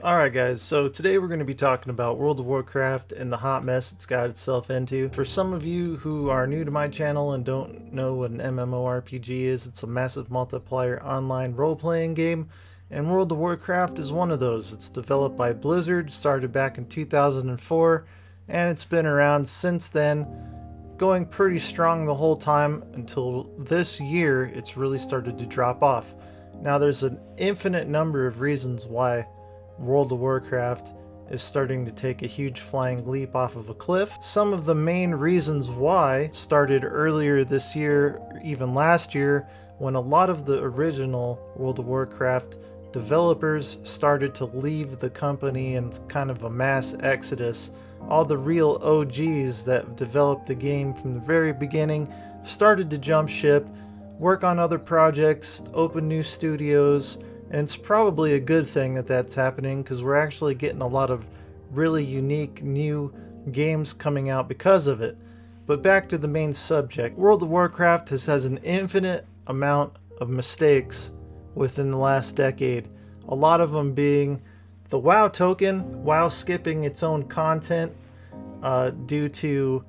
Alright guys, so today we're going to be talking about World of Warcraft and the hot mess it's got itself into. For some of you who are new to my channel and don't know what an MMORPG is, it's a massive multiplayer online role-playing game, and World of Warcraft is one of those. It's developed by Blizzard, started back in 2004, and it's been around since then, going pretty strong the whole time until this year it's really started to drop off. Now there's an infinite number of reasons why World of Warcraft is starting to take a huge flying leap off of a cliff. Some of the main reasons why started earlier this year, or even last year, when a lot of the original World of Warcraft developers started to leave the company in kind of a mass exodus. All the real OGs that developed the game from the very beginning started to jump ship, work on other projects, open new studios, and it's probably a good thing that that's happening because we're actually getting a lot of really unique new games coming out because of it. But back to the main subject. World of Warcraft has an infinite amount of mistakes within the last decade. A lot of them being the WoW token, WoW skipping its own content due to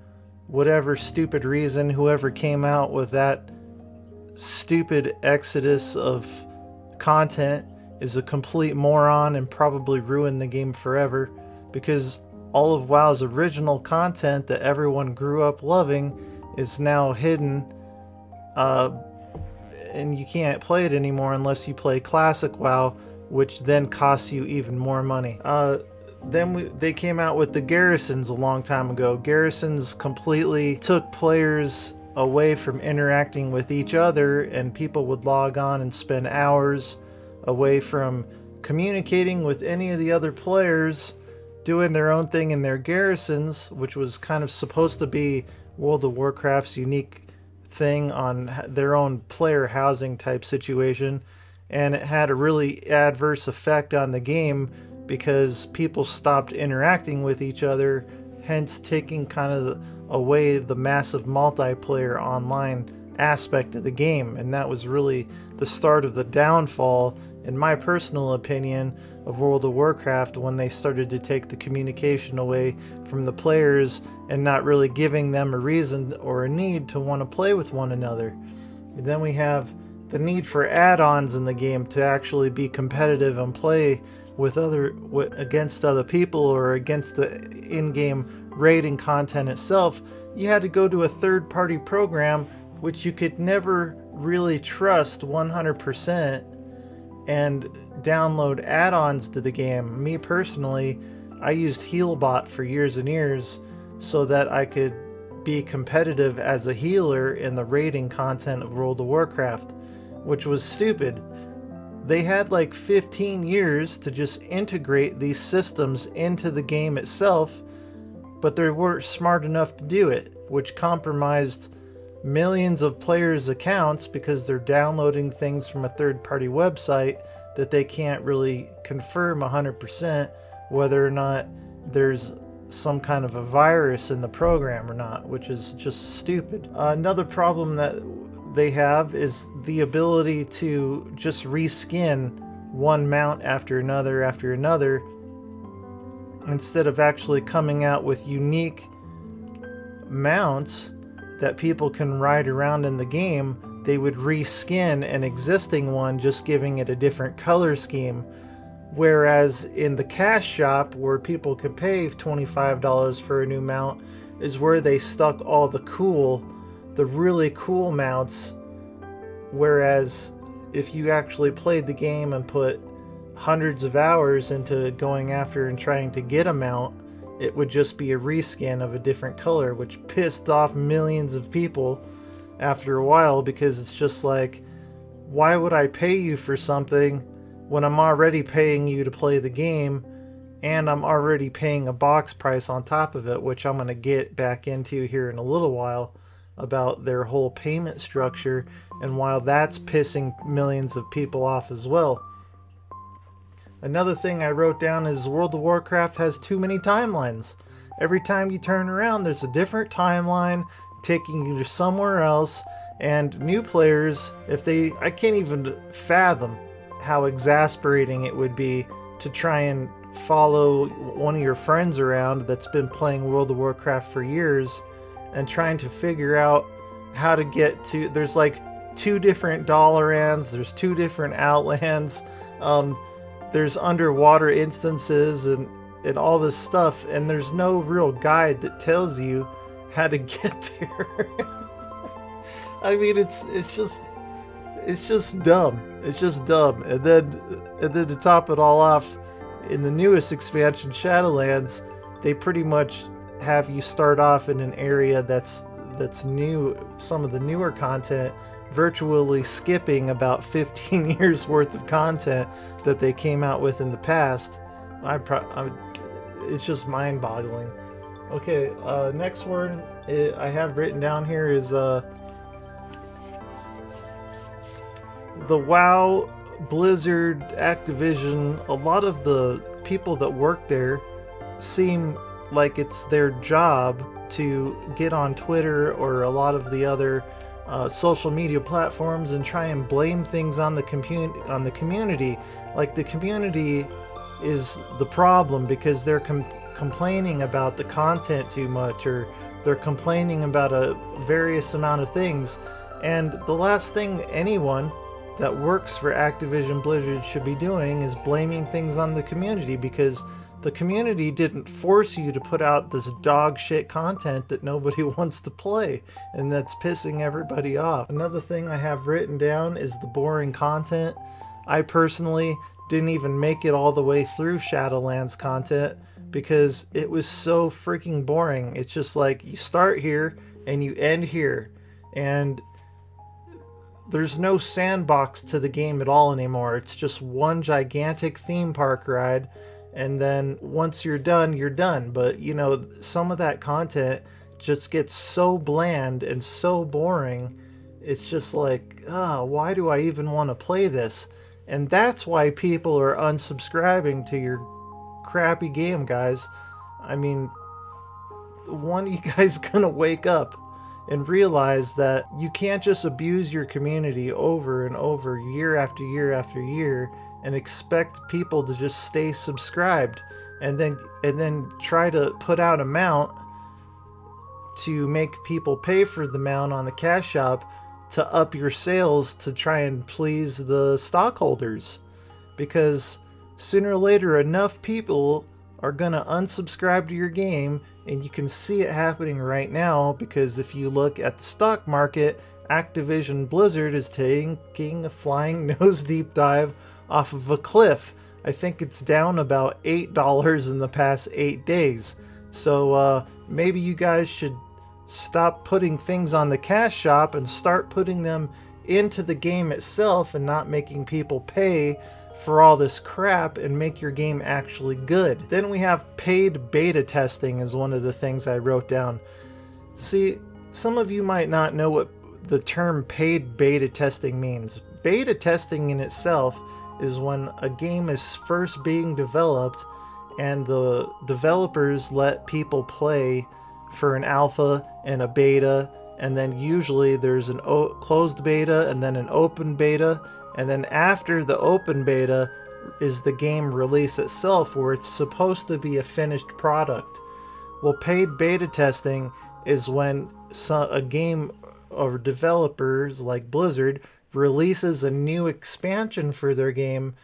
whatever stupid reason whoever came out with that stupid exodus of content is a complete moron and probably ruin the game forever, because all of WoW's original content that everyone grew up loving is now hidden, and you can't play it anymore unless you play classic WoW, which then costs you even more money. They came out with the garrisons a long time ago. Garrisons completely took players away from interacting with each other, and people would log on and spend hours away from communicating with any of the other players, doing their own thing in their garrisons, which was kind of supposed to be World of Warcraft's unique thing on their own player housing type situation. And it had a really adverse effect on the game because people stopped interacting with each other, hence taking kind of away the massive multiplayer online aspect of the game. And that was really the start of the downfall, in my personal opinion, of World of Warcraft, when they started to take the communication away from the players and not really giving them a reason or a need to want to play with one another. And then we have the need for add-ons in the game to actually be competitive and play with against other people or against the in-game raiding content itself. You had to go to a third-party program which you could never really trust 100% and download add-ons to the game. Me personally, I used Healbot for years and years so that I could be competitive as a healer in the raiding content of World of Warcraft, which was stupid. They had like 15 years to just integrate these systems into the game itself, but they weren't smart enough to do it, which compromised millions of players' accounts because they're downloading things from a third-party website that they can't really confirm 100% whether or not there's some kind of a virus in the program or not, which is just stupid. Another problem that they have is the ability to just reskin one mount after another instead of actually coming out with unique mounts that people can ride around in the game. They would reskin an existing one, just giving it a different color scheme. Whereas in the cash shop, where people can pay $25 for a new mount, is where they stuck all the really cool mounts. Whereas if you actually played the game and put hundreds of hours into going after and trying to get a mount, it would just be a reskin of a different color, which pissed off millions of people after a while, because it's just like, why would I pay you for something when I'm already paying you to play the game, and I'm already paying a box price on top of it, which I'm going to get back into here in a little while about their whole payment structure and why that's pissing millions of people off as well. Another thing I wrote down is World of Warcraft has too many timelines. Every time you turn around, there's a different timeline taking you to somewhere else, and new players, I can't even fathom how exasperating it would be to try and follow one of your friends around that's been playing World of Warcraft for years and trying to figure out how to get to, there's like 2 different Dollars, there's 2 different Outlands, there's underwater instances and all this stuff, and there's no real guide that tells you how to get there. I mean, it's just dumb. It's just dumb. And then to top it all off, in the newest expansion, Shadowlands, they pretty much have you start off in an area that's new, some of the newer content, virtually skipping about 15 years worth of content that they came out with in the past. It's just mind-boggling. Okay, next word I have written down here is the WoW, Blizzard, Activision. A lot of the people that work there seem like it's their job to get on Twitter or a lot of the other social media platforms and try and blame things on the community. Like the community is the problem because they're complaining about the content too much, or they're complaining about a various amount of things. And the last thing anyone that works for Activision Blizzard should be doing is blaming things on the community, because the community didn't force you to put out this dog shit content that nobody wants to play, and that's pissing everybody off. Another thing I have written down is the boring content. I personally didn't even make it all the way through Shadowlands content because it was so freaking boring. It's just like you start here and you end here, and there's no sandbox to the game at all anymore. It's just one gigantic theme park ride, and then once you're done, you're done. But you know, some of that content just gets so bland and so boring. It's just like, why do I even want to play this? And that's why people are unsubscribing to your crappy game, guys. I mean, one of you guys gonna wake up and realize that you can't just abuse your community over and over, year after year after year, and expect people to just stay subscribed, and then try to put out a mount to make people pay for the mount on the cash shop to up your sales to try and please the stockholders. Because sooner or later, enough people are gonna unsubscribe to your game, and you can see it happening right now, because if you look at the stock market, Activision Blizzard is taking a flying nose deep dive off of a cliff. I think it's down about $8 in the past 8 days. So maybe you guys should stop putting things on the cash shop and start putting them into the game itself, and not making people pay for all this crap, and make your game actually good. Then we have paid beta testing is one of the things I wrote down. See, some of you might not know what the term paid beta testing means. Beta testing in itself is when a game is first being developed and the developers let people play for an alpha and a beta, and then usually there's an closed beta and then an open beta, and then after the open beta is the game release itself, where it's supposed to be a finished product. Well, paid beta testing is when a game or developers like Blizzard releases a new expansion for their game,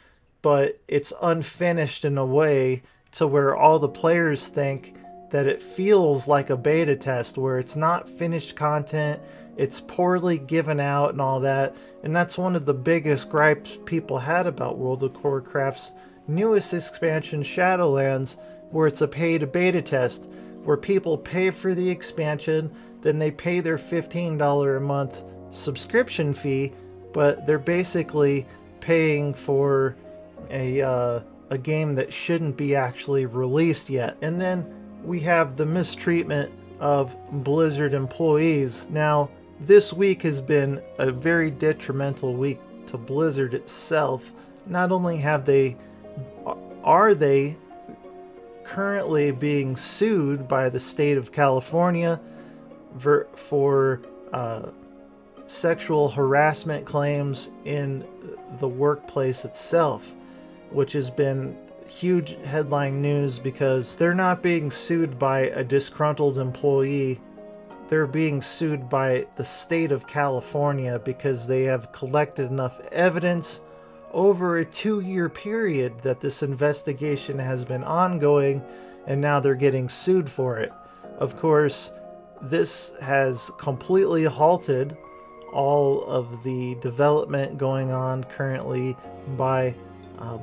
but it's unfinished in a way to where all the players think that it feels like a beta test, where it's not finished content, it's poorly given out and all that. And that's one of the biggest gripes people had about World of Warcraft's newest expansion, Shadowlands, where it's a paid beta test, where people pay for the expansion, then they pay their $15 a month subscription fee, but they're basically paying for a game that shouldn't be actually released yet. And then we have the mistreatment of Blizzard employees. Now, this week has been a very detrimental week to Blizzard itself. Not only are they currently being sued by the state of California for sexual harassment claims in the workplace itself, which has been huge headline news because they're not being sued by a disgruntled employee. They're being sued by the state of California because they have collected enough evidence over a 2-year period that this investigation has been ongoing, and now they're getting sued for it. Of course, this has completely halted all of the development going on currently by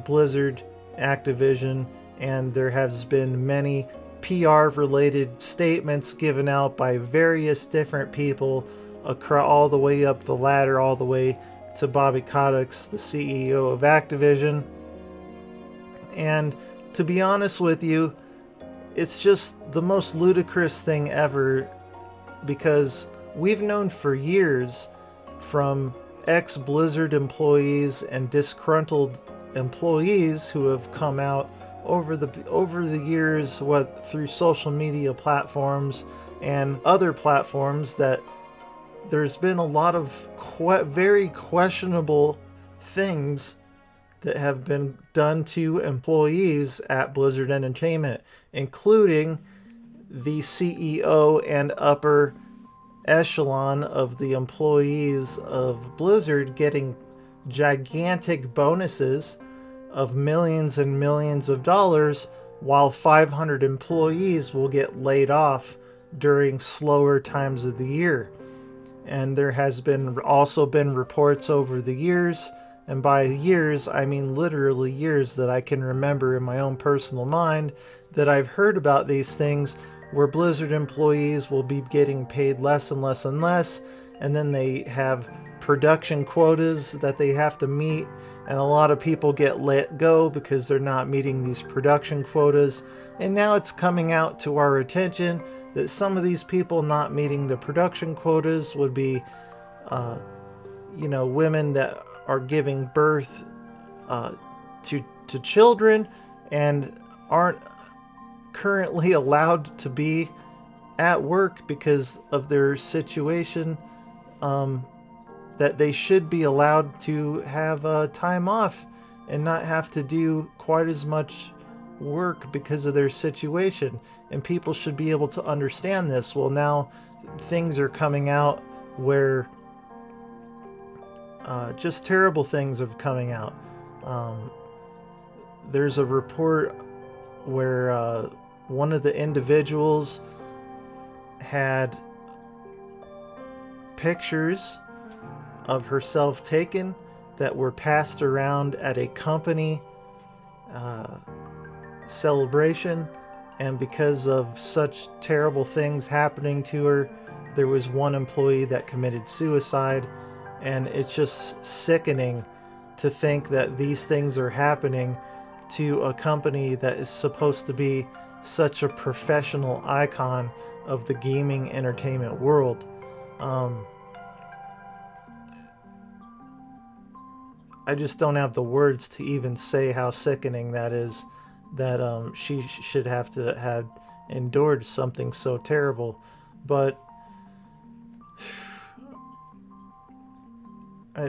Blizzard, Activision, and there has been many PR related statements given out by various different people all the way up the ladder, all the way to Bobby Kotick, the CEO of Activision. And to be honest with you, it's just the most ludicrous thing ever, because we've known for years from ex-Blizzard employees and disgruntled employees who have come out over the years, through social media platforms and other platforms, that there's been a lot of very questionable things that have been done to employees at Blizzard Entertainment, including the CEO and upper echelon of the employees of Blizzard getting gigantic bonuses of millions and millions of dollars, while 500 employees will get laid off during slower times of the year. And there has also been reports over the years, and by years I mean literally years that I can remember in my own personal mind, that I've heard about these things where Blizzard employees will be getting paid less and less and less, and then they have production quotas that they have to meet, and a lot of people get let go because they're not meeting these production quotas. And now it's coming out to our attention that some of these people not meeting the production quotas would be women that are giving birth to children and aren't currently allowed to be at work because of their situation, that they should be allowed to have time off and not have to do quite as much work because of their situation. And people should be able to understand this. Well, now things are coming out where just terrible things are coming out. There's a report where one of the individuals had pictures of herself taken that were passed around at a company celebration, and because of such terrible things happening to her, there was one employee that committed suicide. And it's just sickening to think that these things are happening to a company that is supposed to be such a professional icon of the gaming entertainment world. I just don't have the words to even say how sickening that is, that she should have to have endured something so terrible. But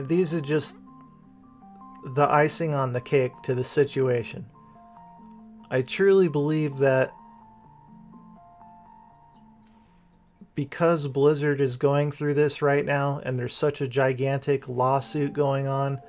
these are just the icing on the cake to the situation. I truly believe that because Blizzard is going through this right now, and there's such a gigantic lawsuit going on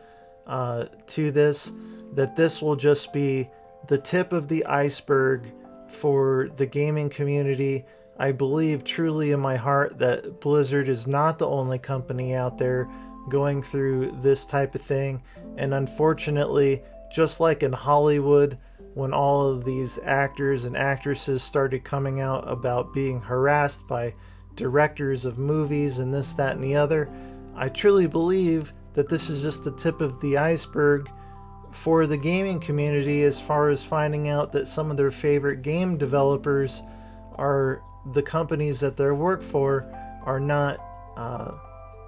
to this, that this will just be the tip of the iceberg for the gaming community. I believe truly in my heart that Blizzard is not the only company out there going through this type of thing. And unfortunately, just like in Hollywood, when all of these actors and actresses started coming out about being harassed by directors of movies and this, that, and the other, I truly believe that this is just the tip of the iceberg for the gaming community, as far as finding out that some of their favorite game developers are the companies that they work for are not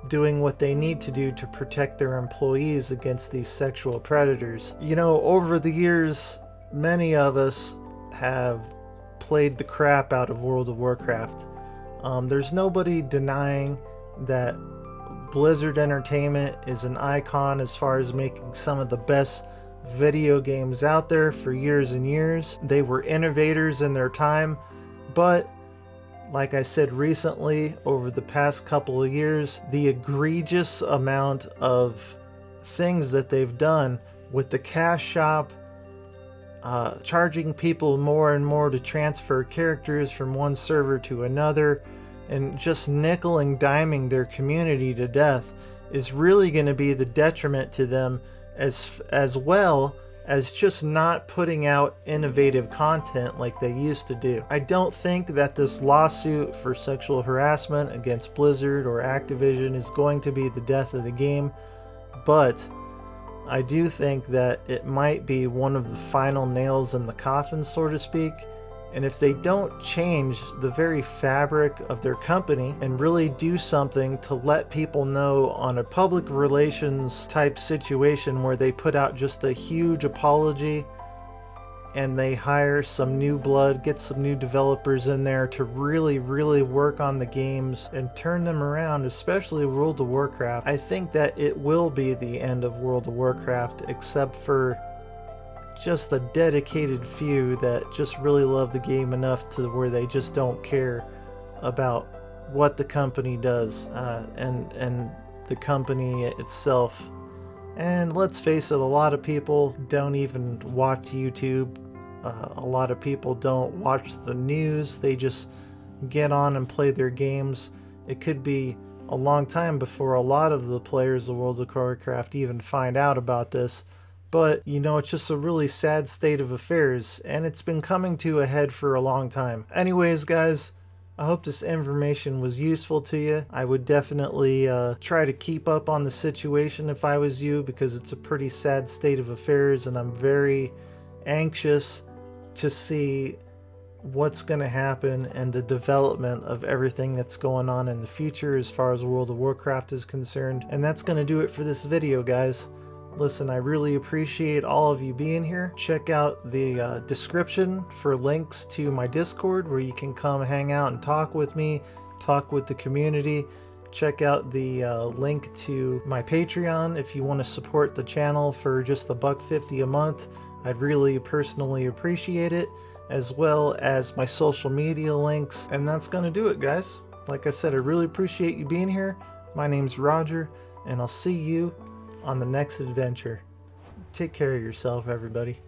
doing what they need to do to protect their employees against these sexual predators. You know, over the years, many of us have played the crap out of World of Warcraft. There's nobody denying that Blizzard Entertainment is an icon as far as making some of the best video games out there for years and years. They were innovators in their time, but like I said recently, over the past couple of years, the egregious amount of things that they've done with the cash shop, charging people more and more to transfer characters from one server to another, and just nickel and diming their community to death is really going to be the detriment to them, as well as just not putting out innovative content like they used to do. I don't think that this lawsuit for sexual harassment against Blizzard or Activision is going to be the death of the game, but I do think that it might be one of the final nails in the coffin, so to speak. And if they don't change the very fabric of their company and really do something to let people know on a public relations type situation where they put out just a huge apology and they hire some new blood, get some new developers in there to really work on the games and turn them around, especially World of Warcraft, I think that it will be the end of World of Warcraft, except for just a dedicated few that just really love the game enough to where they just don't care about what the company does and the company itself. And let's face it, a lot of people don't even watch YouTube. A lot of people don't watch the news. They just get on and play their games. It could be a long time before a lot of the players of World of Warcraft even find out about this. But, you know, it's just a really sad state of affairs, and it's been coming to a head for a long time. Anyways, guys, I hope this information was useful to you. I would definitely try to keep up on the situation if I was you, because it's a pretty sad state of affairs, and I'm very anxious to see what's going to happen and the development of everything that's going on in the future as far as World of Warcraft is concerned. And that's going to do it for this video, guys. Listen, I really appreciate all of you being here. Check out the description for links to my Discord where you can come hang out and talk with me, talk with the community. Check out the link to my Patreon if you want to support the channel for just $1.50 a month. I'd really personally appreciate it, as well as my social media links. And that's going to do it, guys. Like I said, I really appreciate you being here. My name's Roger, and I'll see you on the next adventure. Take care of yourself, everybody.